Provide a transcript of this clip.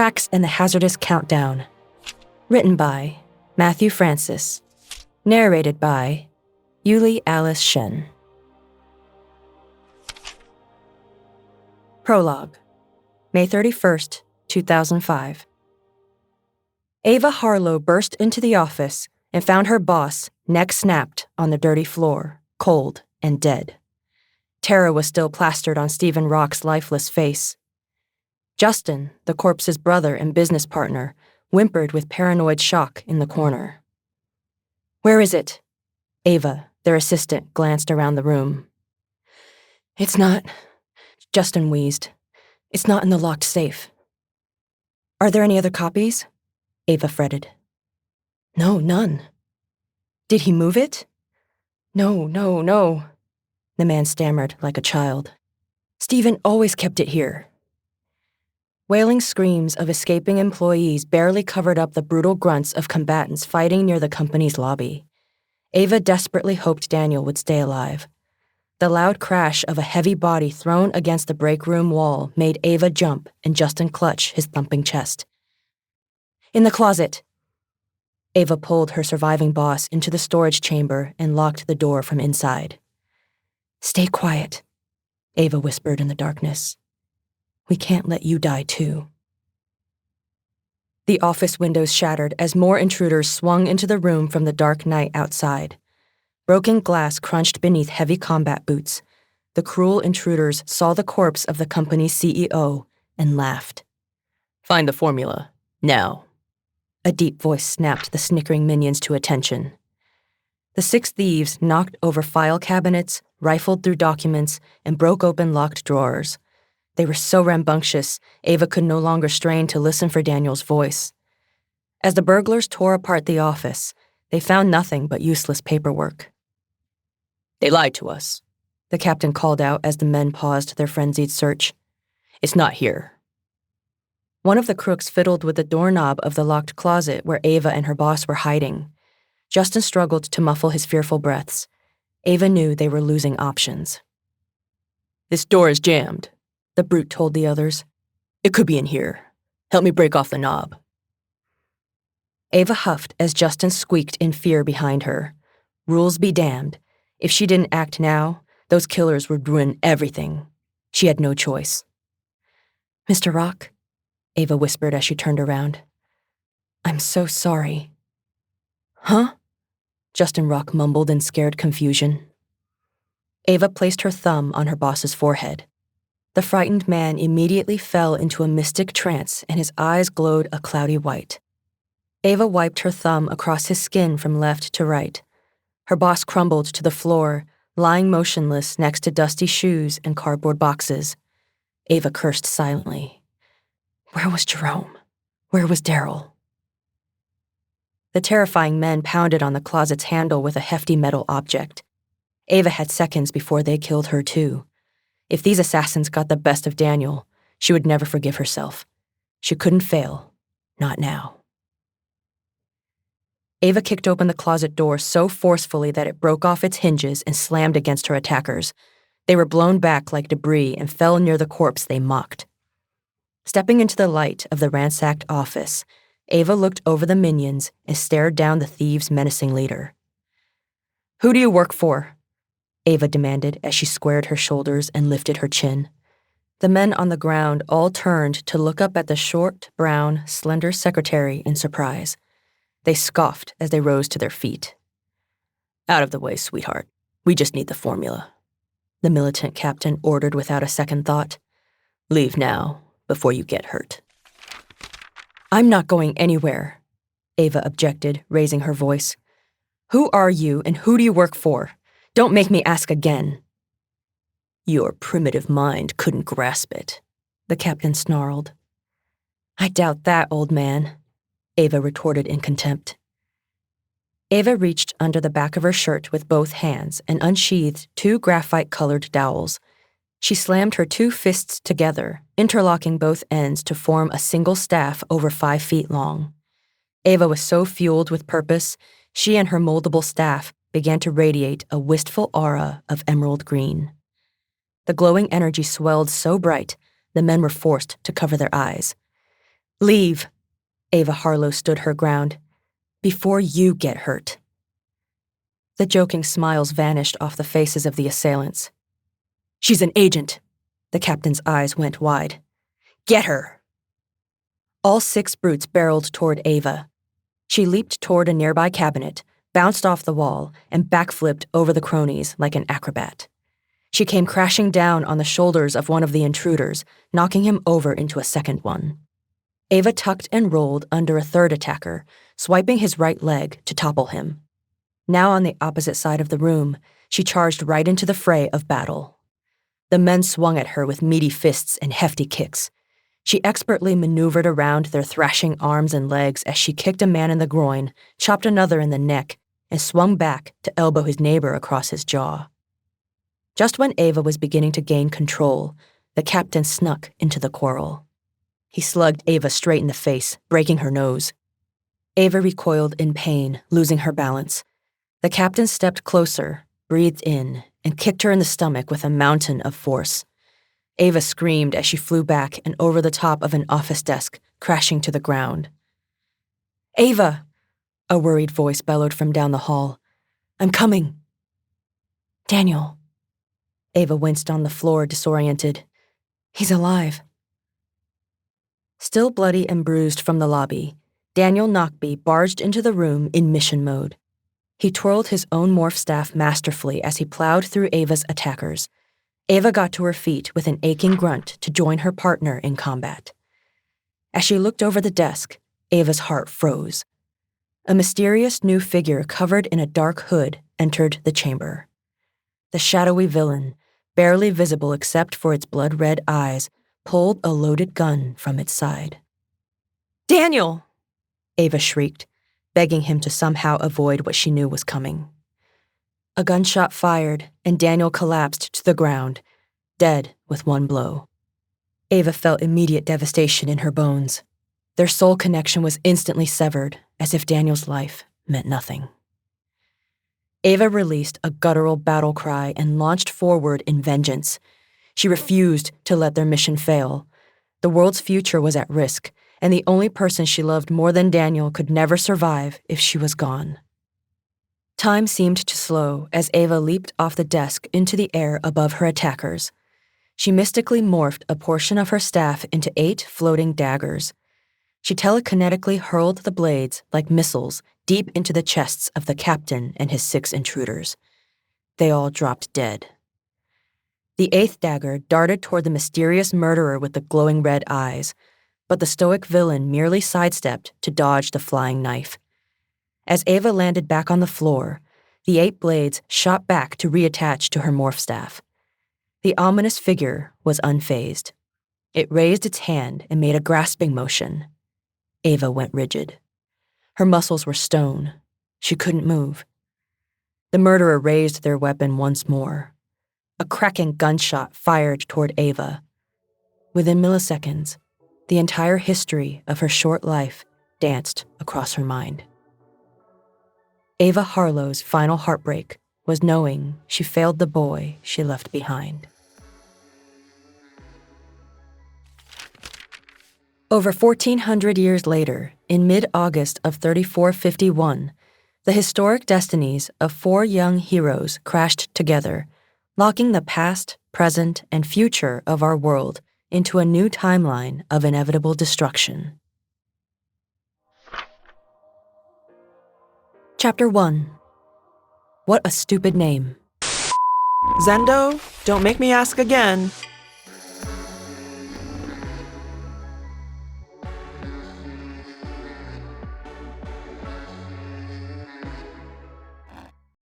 PRAX and the Hazardous Countdown. Written by Matthew Francis. Narrated by Yuli Alice Shen. Prologue, May 31st, 2005. Ava Harlow burst into the office and found her boss, neck snapped, on the dirty floor, cold and dead. Terror was still plastered on Stephen Rock's lifeless face. Justin, the corpse's brother and business partner, whimpered with paranoid shock in the corner. "Where is it?" Ava, their assistant, glanced around the room. "It's not," Justin wheezed. "It's not in the locked safe." "Are there any other copies?" Ava fretted. "No, none." "Did he move it?" No, the man stammered like a child. "Stephen always kept it here." Wailing screams of escaping employees barely covered up the brutal grunts of combatants fighting near the company's lobby. Ava desperately hoped Daniel would stay alive. The loud crash of a heavy body thrown against the break room wall made Ava jump and Justin clutch his thumping chest. "In the closet." Ava pulled her surviving boss into the storage chamber and locked the door from inside. "Stay quiet," Ava whispered in the darkness. "We can't let you die too." The office windows shattered as more intruders swung into the room from the dark night outside. Broken glass crunched beneath heavy combat boots. The cruel intruders saw the corpse of the company's CEO and laughed. "Find the formula, now." A deep voice snapped the snickering minions to attention. The 6 thieves knocked over file cabinets, rifled through documents, and broke open locked drawers. They were so rambunctious, Ava could no longer strain to listen for Daniel's voice. As the burglars tore apart the office, they found nothing but useless paperwork. "They lied to us," the captain called out as the men paused their frenzied search. "It's not here." One of the crooks fiddled with the doorknob of the locked closet where Ava and her boss were hiding. Justin struggled to muffle his fearful breaths. Ava knew they were losing options. "This door is jammed," the brute told the others. "It could be in here. Help me break off the knob." Ava huffed as Justin squeaked in fear behind her. Rules be damned. If she didn't act now, those killers would ruin everything. She had no choice. "Mr. Rock," Ava whispered as she turned around. "I'm so sorry." "Huh?" Justin Rock mumbled in scared confusion. Ava placed her thumb on her boss's forehead. The frightened man immediately fell into a mystic trance and his eyes glowed a cloudy white. Ava wiped her thumb across his skin from left to right. Her boss crumbled to the floor, lying motionless next to dusty shoes and cardboard boxes. Ava cursed silently. Where was Jerome? Where was Daryl? The terrifying men pounded on the closet's handle with a hefty metal object. Ava had seconds before they killed her too. If these assassins got the best of Daniel, she would never forgive herself. She couldn't fail. Not now. Ava kicked open the closet door so forcefully that it broke off its hinges and slammed against her attackers. They were blown back like debris and fell near the corpse they mocked. Stepping into the light of the ransacked office, Ava looked over the minions and stared down the thieves' menacing leader. "Who do you work for?" Ava demanded as she squared her shoulders and lifted her chin. The men on the ground all turned to look up at the short, brown, slender secretary in surprise. They scoffed as they rose to their feet. "Out of the way, sweetheart. We just need the formula," the militant captain ordered without a second thought. "Leave now, before you get hurt." "I'm not going anywhere," Ava objected, raising her voice. "Who are you and who do you work for? Don't make me ask again." "Your primitive mind couldn't grasp it," the captain snarled. "I doubt that, old man," Ava retorted in contempt. Ava reached under the back of her shirt with both hands and unsheathed 2 graphite-colored dowels. She slammed her 2 fists together, interlocking both ends to form a single staff over 5 feet long. Ava was so fueled with purpose, she and her moldable staff began to radiate a wistful aura of emerald green. The glowing energy swelled so bright, the men were forced to cover their eyes. Leave. Ava Harlow stood her ground. Before you get hurt. The joking smiles vanished off the faces of the assailants. She's an agent. The captain's eyes went wide. Get her. All 6 brutes barreled toward Ava. She leaped toward a nearby cabinet, bounced off the wall, and backflipped over the cronies like an acrobat. She came crashing down on the shoulders of one of the intruders, knocking him over into a second one. Ava tucked and rolled under a third attacker, swiping his right leg to topple him. Now on the opposite side of the room, she charged right into the fray of battle. The men swung at her with meaty fists and hefty kicks. She expertly maneuvered around their thrashing arms and legs as she kicked a man in the groin, chopped another in the neck, and swung back to elbow his neighbor across his jaw. Just when Ava was beginning to gain control, the captain snuck into the quarrel. He slugged Ava straight in the face, breaking her nose. Ava recoiled in pain, losing her balance. The captain stepped closer, breathed in, and kicked her in the stomach with a mountain of force. Ava screamed as she flew back and over the top of an office desk, crashing to the ground. Ava! A worried voice bellowed from down the hall. I'm coming. Daniel. Ava winced on the floor, disoriented. He's alive. Still bloody and bruised from the lobby, Daniel Knockby barged into the room in mission mode. He twirled his own morph staff masterfully as he plowed through Ava's attackers. Ava got to her feet with an aching grunt to join her partner in combat. As she looked over the desk, Ava's heart froze. A mysterious new figure covered in a dark hood entered the chamber. The shadowy villain, barely visible except for its blood-red eyes, pulled a loaded gun from its side. Daniel! Ava shrieked, begging him to somehow avoid what she knew was coming. A gunshot fired, and Daniel collapsed to the ground, dead with one blow. Ava felt immediate devastation in her bones. Their soul connection was instantly severed, as if Daniel's life meant nothing. Ava released a guttural battle cry and launched forward in vengeance. She refused to let their mission fail. The world's future was at risk, and the only person she loved more than Daniel could never survive if she was gone. Time seemed to slow as Ava leaped off the desk into the air above her attackers. She mystically morphed a portion of her staff into 8 floating daggers. She telekinetically hurled the blades like missiles deep into the chests of the captain and his 6 intruders. They all dropped dead. The 8th dagger darted toward the mysterious murderer with the glowing red eyes, but the stoic villain merely sidestepped to dodge the flying knife. As Ava landed back on the floor, the 8 blades shot back to reattach to her morph staff. The ominous figure was unfazed. It raised its hand and made a grasping motion. Ava went rigid. Her muscles were stone. She couldn't move. The murderer raised their weapon once more. A cracking gunshot fired toward Ava. Within milliseconds, the entire history of her short life danced across her mind. Ava Harlow's final heartbreak was knowing she failed the boy she left behind. Over 1,400 years later, in mid-August of 3451, the historic destinies of 4 young heroes crashed together, locking the past, present, and future of our world into a new timeline of inevitable destruction. Chapter 1. What a stupid name. Zendo, don't make me ask again.